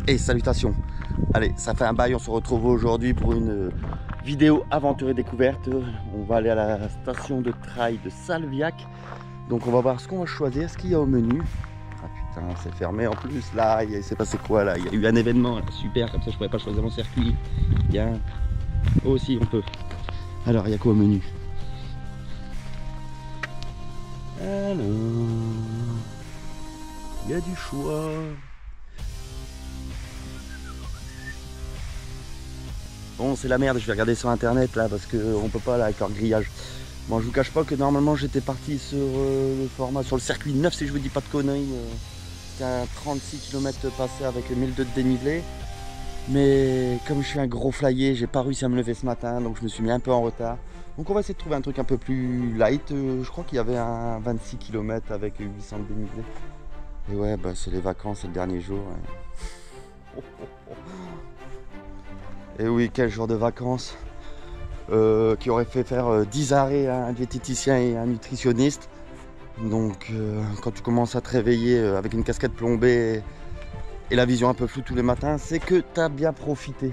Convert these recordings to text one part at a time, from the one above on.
Et salutations. Allez, ça fait un bail, on se retrouve aujourd'hui pour une vidéo aventure et découverte. On va aller à la station de trail de Salviac. Donc on va voir ce qu'on va choisir, ce qu'il y a au menu. Ah putain, c'est fermé en plus là, il s'est passé quoi là? Il y a eu un événement là, super, comme ça je pourrais pas choisir mon circuit. Bien. Oh aussi on peut. Alors il y a quoi au menu? Alors, il y a du choix. Bon, c'est la merde, je vais regarder sur internet là parce qu'on peut pas là avec leur grillage. Bon, je vous cache pas que normalement j'étais parti sur le format, sur le circuit 9 si je vous dis pas de conneries. C'était un 36 km passé avec 1002 de dénivelé. Mais comme je suis un gros flyer, j'ai pas réussi à me lever ce matin, donc je me suis mis un peu en retard. Donc on va essayer de trouver un truc un peu plus light. Je crois qu'il y avait un 26 km avec 800 de dénivelé. Et ouais, bah, c'est les vacances, c'est le dernier jour. Ouais. Et oui, quel jour de vacances qui aurait fait faire 10 arrêts à un diététicien et un nutritionniste. Donc quand tu commences à te réveiller avec une casquette plombée et la vision un peu floue tous les matins, c'est que tu as bien profité.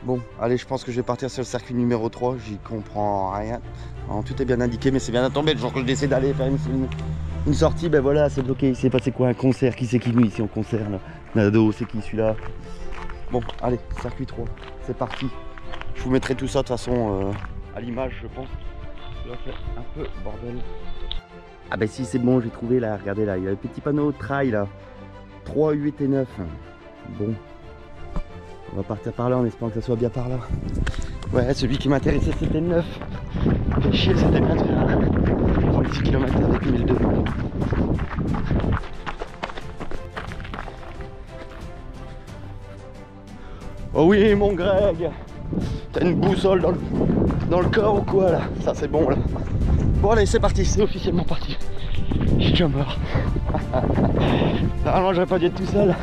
Bon, allez, je pense que je vais partir sur le circuit numéro 3, j'y comprends rien. Alors, tout est bien indiqué, mais c'est bien à tomber. Le jour que je décide d'aller faire une sortie, ben voilà, c'est bloqué. Il s'est passé quoi? Un concert? Qui c'est qui venu ici en concert là? Nado, c'est qui celui-là? Bon, allez, circuit 3, c'est parti. Je vous mettrai tout ça de toute façon à l'image, je pense. Ça fait un peu bordel. Ah ben si, c'est bon, j'ai trouvé là, regardez là, il y a le petit panneau trail là. 3, 8 et 9. Bon, on va partir par là en espérant que ça soit bien par là. Ouais, celui qui m'intéressait c'était le 9. Fait chier, c'était bien de faire 36 km avec 1002. Oh oui, mon Greg, t'as une boussole dans le corps ou quoi là? Ça c'est bon là. Bon allez, c'est parti, c'est officiellement parti. Je suis déjà mort. Normalement j'aurais pas dû être tout seul.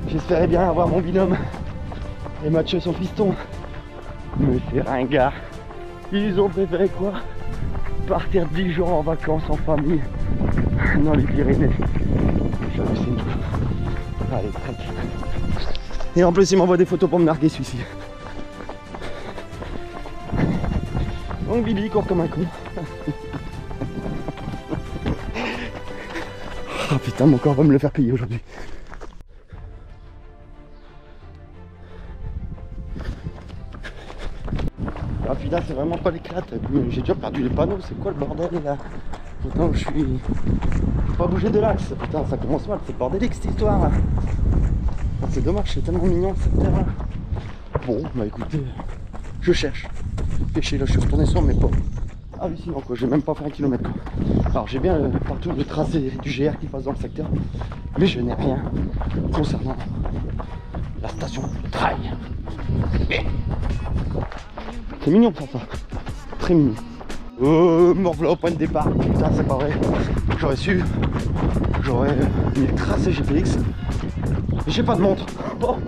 J'espérais bien avoir mon binôme et Mathieu son fiston. Mais c'est ringard. Ils ont préféré quoi? Partir 10 jours en vacances en famille dans les Pyrénées. J'hallucine. Allez, trek. Et en plus il m'envoie des photos pour me narguer celui-ci. Donc Bibi court comme un con. Oh putain, mon corps va me le faire payer aujourd'hui. Ah putain, c'est vraiment pas l'éclate. J'ai déjà perdu les panneaux, c'est quoi le bordel là? Putain, je suis pas bougé de l'axe. Putain, ça commence mal, c'est bordélique cette histoire là. C'est dommage, c'est tellement mignon cette terre là. Bon, bah écoutez, je cherche. Pêcher là, je suis retourné sur mes pas. Ah oui, sinon quoi, j'ai même pas fait 1 kilomètre quoi. Alors j'ai bien partout le tracé du GR qui passe dans le secteur, mais je n'ai rien concernant la station de trail. C'est mignon pour ça, très mignon. Me revoilà au point de départ, putain c'est pas vrai. J'aurais su, j'aurais mis le tracé GPX. J'ai pas de montre. Bon,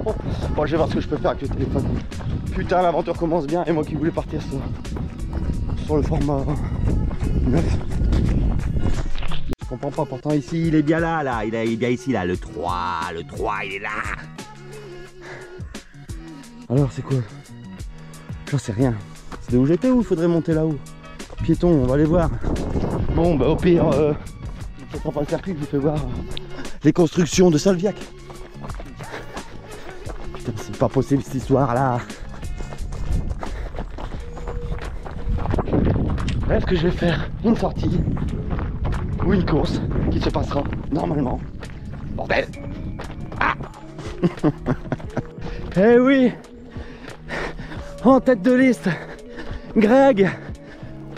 je vais voir ce que je peux faire avec le téléphone. Putain, l'aventure commence bien et moi qui voulais partir sur le format 9. Je comprends pas, pourtant ici il est bien là, il est bien ici là, le 3 il est là. Alors c'est quoi? J'en sais rien. C'est de où j'étais ou il faudrait monter là-haut? Piéton, on va aller voir. Bon bah au pire, je prends pas le circuit, je vous fais voir les constructions de Salviac. Putain, c'est pas possible cette histoire là. Est-ce que je vais faire une sortie ou une course qui se passera normalement? Bordel! Ah! Eh oui! En tête de liste, Greg!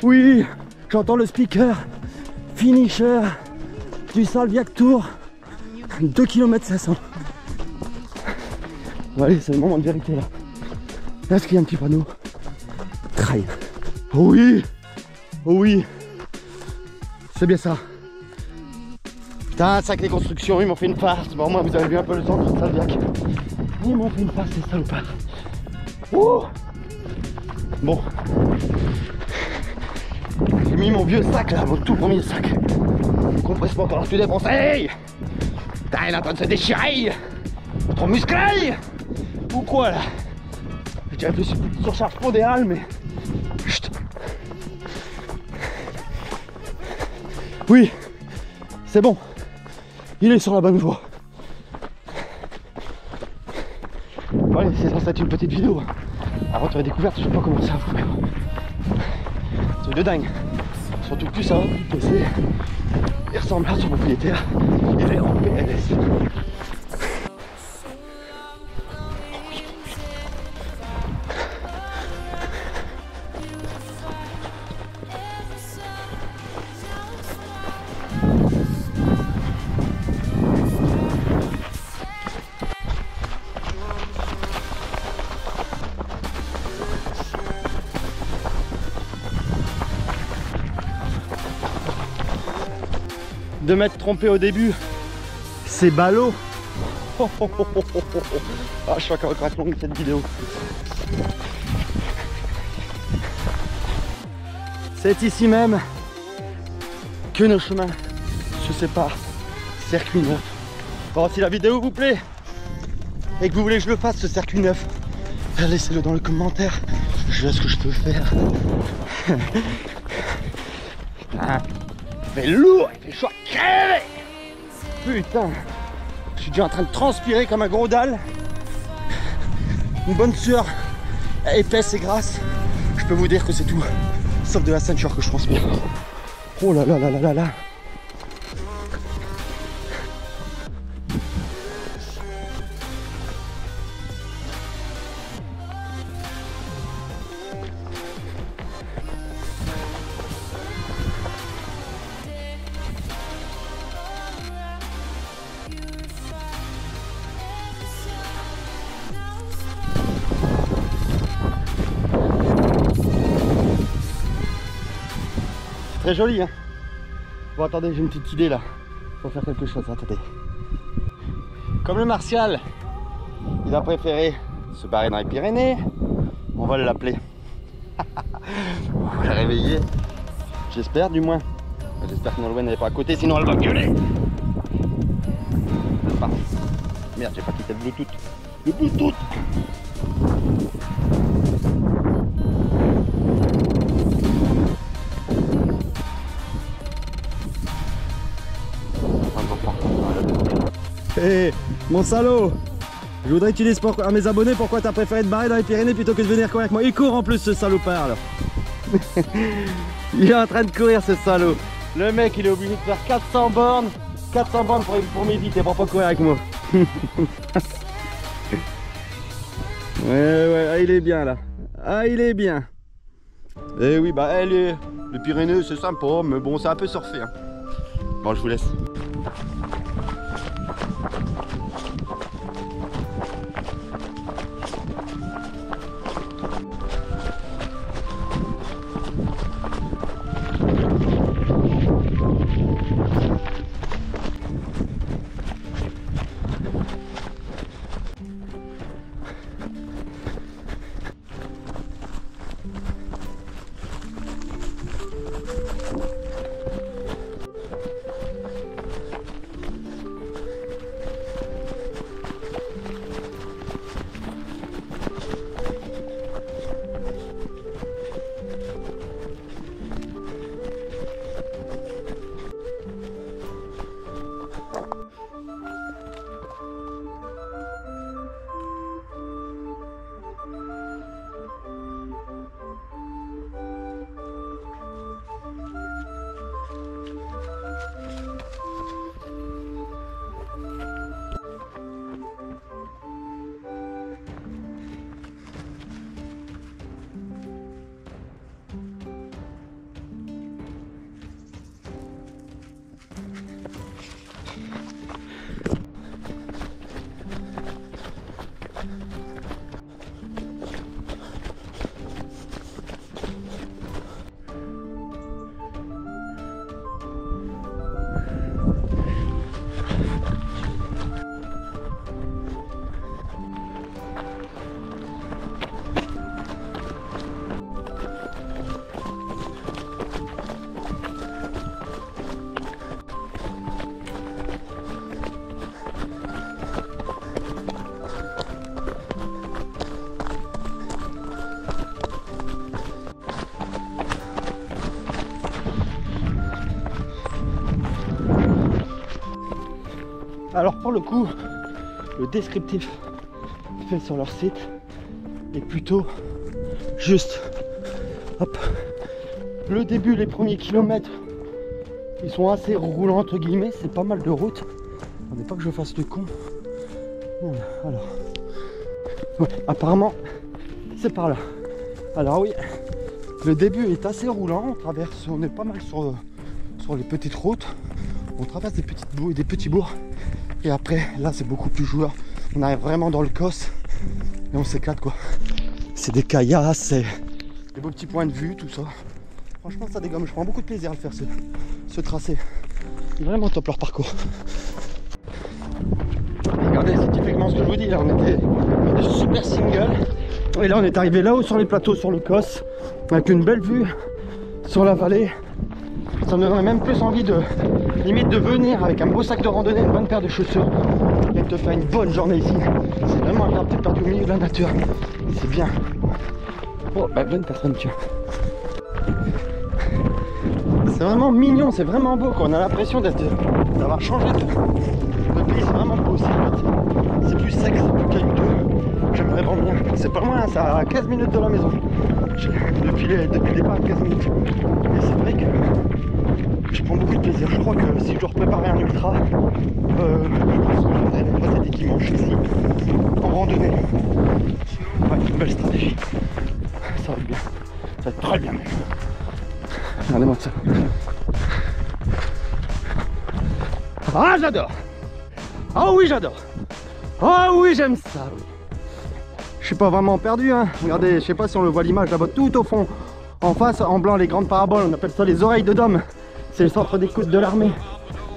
Oui, j'entends le speaker, finisher du Salviac Tour, 2 km 500. Bon, allez, c'est le moment de vérité là. Est-ce qu'il y a un petit panneau? Trail. Oh oui! Oh oui, c'est bien ça. Putain, sacrée construction, ils m'ont fait une farce. Bon, moi, vous avez vu un peu le centre de Salviac. Ils m'ont fait une farce, ces salopards. Oh bon. J'ai mis mon vieux sac là, mon tout premier sac. Le compresse pas encore tout dépensé. Putain, il est en train de se déchirer. Trop musclé ou quoi là? Je dirais plus surcharge pondérale, mais... Chut. Oui, c'est bon. Il est sur la bonne voie. Bon, allez, c'est censé être une petite vidéo. Avant de faire découverte, je sais pas comment ça vous, mais bon. Truc de dingue. Surtout que plus ça va, plus le PC, il ressemble à son propriétaire. Il est en PLS. De m'être trompé au début, c'est ballot. Ah, je suis encore longue cette vidéo. C'est ici même que nos chemins se séparent. Circuit neuf. Bon, si la vidéo vous plaît et que vous voulez que je le fasse ce circuit neuf, laissez-le dans les commentaires. Je vois ce que je peux faire. Putain, il fait lourd, il fait chaud à crever. Putain, je suis déjà en train de transpirer comme un gros dalle. Une bonne sueur épaisse et grasse. Je peux vous dire que c'est tout, sauf de la ceinture que je transpire. Oh là là là là là là. Très joli, hein. Bon, attendez, j'ai une petite idée là. Faut faire quelque chose, attendez. Comme le Martial, il a préféré se barrer dans les Pyrénées, on va l'appeler. On va la réveiller. J'espère, du moins. J'espère que Nolwenn n'est pas à côté, sinon elle va gueuler. Ah. Merde, j'ai pas quitté le Bluetooth. Le Bluetooth. Hé, mon salaud! Je voudrais que tu dises à mes abonnés pourquoi t'as préféré te barrer dans les Pyrénées plutôt que de venir courir avec moi. Il court en plus, ce salopard là. Il est en train de courir, ce salaud. Le mec, il est obligé de faire 400 bornes pour m'éviter, pour pas courir avec moi. Ouais, ah, il est bien là. Ah, il est bien. Eh oui, bah, les Pyrénées, c'est sympa, mais bon, c'est un peu surfé. Hein. Bon, je vous laisse. Alors pour le coup, le descriptif fait sur leur site est plutôt juste. Hop. Le début, les premiers kilomètres, ils sont assez roulants entre guillemets, c'est pas mal de route. Attendez pas que je fasse le con. Voilà, alors. Ouais, apparemment, c'est par là. Alors oui, le début est assez roulant, on est pas mal sur les petites routes. On traverse des petits bourgs. Et après, là c'est beaucoup plus joueur. On arrive vraiment dans le cos et on s'éclate quoi. C'est des caillasses, c'est des beaux petits points de vue, tout ça. Franchement ça dégomme, je prends beaucoup de plaisir à le faire ce tracé. C'est vraiment top leur parcours. Regardez, c'est typiquement ce que je vous dis, là on était des super singles. Et là on est arrivé là-haut sur les plateaux, sur le cos, avec une belle vue sur la vallée. Ça me donnerait même plus envie de limite de venir avec un beau sac de randonnée, une bonne paire de chaussures et de te faire une bonne journée ici. C'est vraiment agréable, t'es perdu au milieu de la nature. C'est bien. Oh, bah bonne personne, tiens. C'est vraiment mignon, c'est vraiment beau quoi. On a l'impression d'avoir changé de pays, c'est vraiment beau aussi. C'est plus sec, c'est plus caillouteux. J'aimerais vraiment bien. C'est pas loin, hein, c'est à 15 minutes de la maison. Depuis le départ, 15 minutes. Et c'est vrai que je prends beaucoup de plaisir. Je crois que si je dois préparer un ultra, je pense que je vais aller passer des dimanches ici en randonnée. Ouais, une belle stratégie. Ça va être bien. Ça va être très bien même. Regardez-moi ça. Ah j'adore. Ah oui j'adore. Ah oui j'aime ça. Oui. Je suis pas vraiment perdu hein. Regardez, je sais pas si on le voit l'image là-bas tout au fond. En face, en blanc, les grandes paraboles, on appelle ça les oreilles de Dôme. C'est le centre d'écoute de l'armée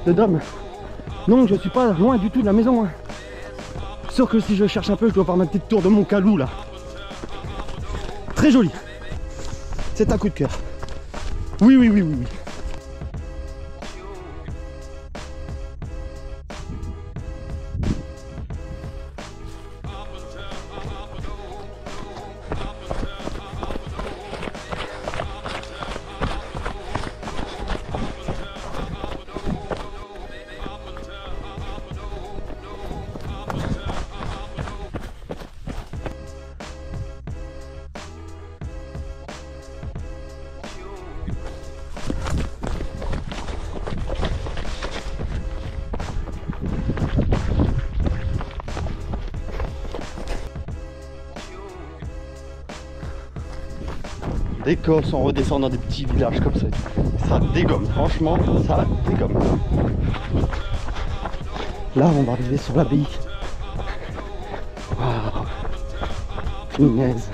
de Dôme. Donc je suis pas loin du tout de la maison. Hein. Sûr que si je cherche un peu, je dois faire ma petite tour de mon calou là. Très joli. C'est un coup de cœur. Oui, oui, oui, oui, oui. D'Écosse, on redescend dans des petits villages comme ça. Ça dégomme, franchement, ça dégomme. Là, on va arriver sur l'abbaye. Waouh, punaise.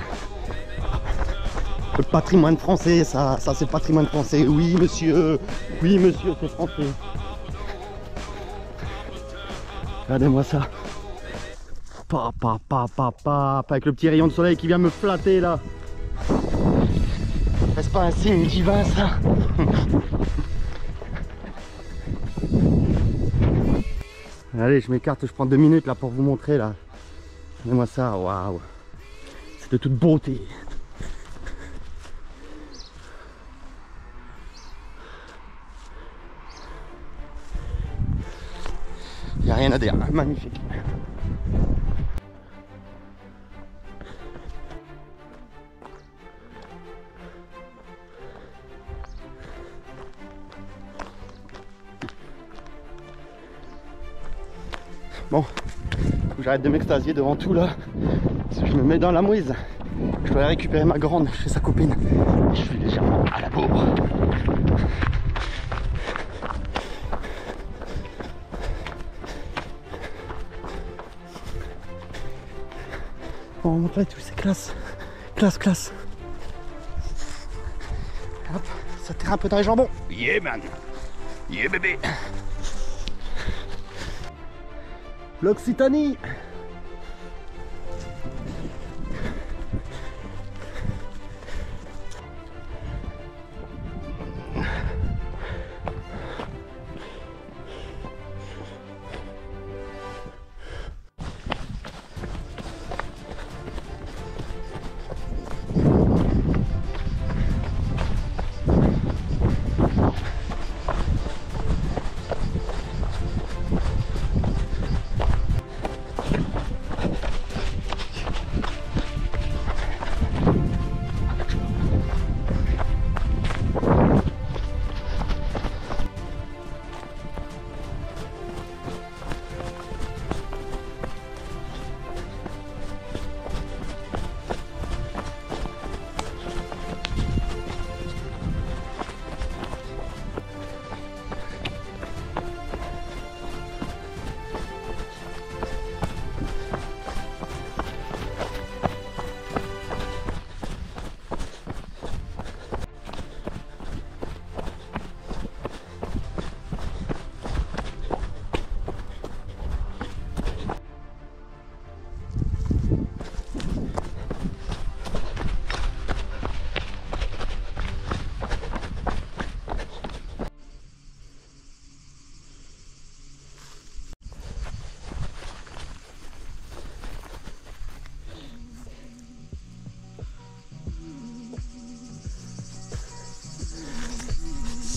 Le patrimoine français, ça c'est le patrimoine français. Oui, monsieur, c'est français. Regardez-moi ça. Avec le petit rayon de soleil qui vient me flatter là. Est-ce pas un signe divin ça? Allez, je m'écarte, je prends 2 minutes là pour vous montrer là. Regardez-moi ça, waouh. C'est de toute beauté. Il n'y a rien à dire, magnifique. Bon, j'arrête de m'extasier devant tout là. Je me mets dans la mouise. Je dois aller récupérer ma grande chez sa copine. Je suis légèrement à la bourre. Bon, on montre tout, c'est classe. Classe. Hop, ça tire un peu dans les jambons. Yeah man. Yeah bébé. L'Occitanie.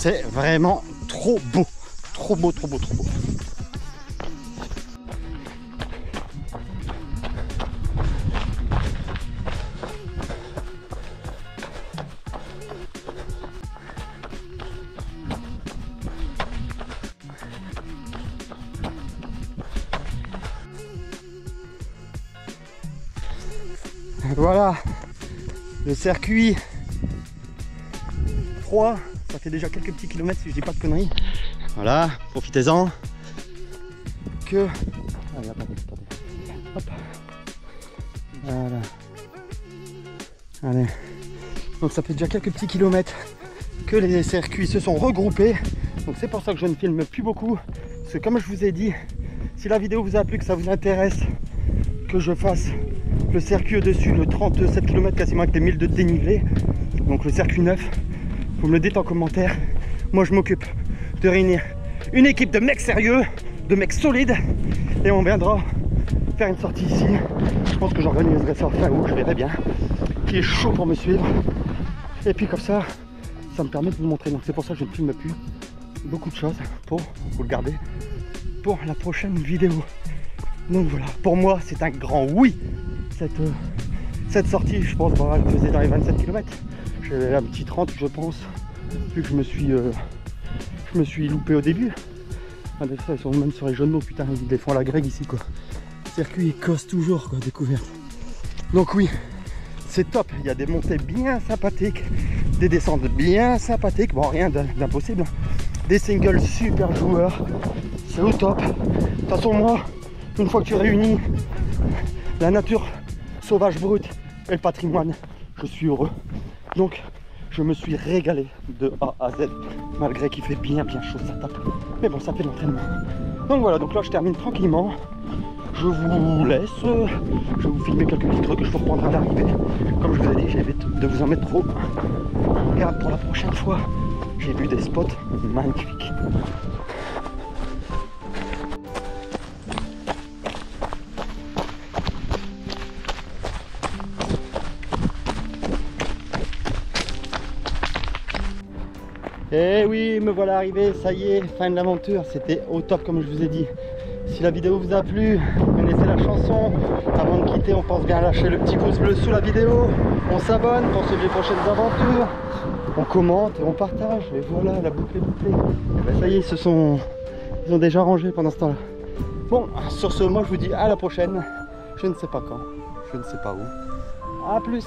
C'est vraiment trop beau. Trop beau, trop beau, trop beau. Voilà, le circuit 3, ça fait déjà quelques petits kilomètres si je dis pas de conneries. Voilà, profitez-en. Que... Allez, attendez. Hop. Voilà. Allez. Donc ça fait déjà quelques petits kilomètres que les circuits se sont regroupés. Donc c'est pour ça que je ne filme plus beaucoup. Parce que comme je vous ai dit, si la vidéo vous a plu, que ça vous intéresse, que je fasse le circuit au-dessus, le 37 km quasiment avec les 1000 de dénivelé, donc le circuit 9, vous me le dites en commentaire. Moi je m'occupe de réunir une équipe de mecs sérieux, de mecs solides, et on viendra faire une sortie ici. Je pense que j'organiserai ça fin août, je verrai bien, qui est chaud pour me suivre. Et puis comme ça me permet de vous montrer. Donc c'est pour ça que je ne filme plus beaucoup de choses pour vous le garder pour la prochaine vidéo. Donc voilà, pour moi c'est un grand oui. Cette sortie, je pense, bah, elle faisait dans les 27 km. J'avais un petit 30, je pense, vu que je me suis loupé au début. Ah, des fois, ils sont même sur les genoux, putain, ils défendent la grecque ici, quoi. Le circuit, il cosse toujours, quoi, découverte. Donc oui, c'est top. Il y a des montées bien sympathiques, des descentes bien sympathiques. Bon, rien d'impossible. Des singles super joueurs. C'est au top. De toute façon, moi, une fois que tu réunis la nature sauvage brute et le patrimoine, je suis heureux. Donc je me suis régalé de A à Z, malgré qu'il fait bien chaud, ça tape. Mais bon, ça fait de l'entraînement. Donc voilà, donc là je termine tranquillement. Je vous laisse, je vais vous filmer quelques petits trucs que je vous reprendrai à l'arrivée. Comme je vous ai dit, j'évite de vous en mettre trop. Regarde, pour la prochaine fois, j'ai vu des spots magnifiques. Et oui, me voilà arrivé, ça y est, fin de l'aventure, c'était au top comme je vous ai dit. Si la vidéo vous a plu, connaissez la chanson. Avant de quitter, on pense bien à lâcher le petit pouce bleu sous la vidéo. On s'abonne pour suivre les prochaines aventures. On commente et on partage. Et voilà, la boucle est bouclée. Et ben ça y est, ils ont déjà rangé pendant ce temps-là. Bon, sur ce, moi je vous dis à la prochaine. Je ne sais pas quand, je ne sais pas où. A plus.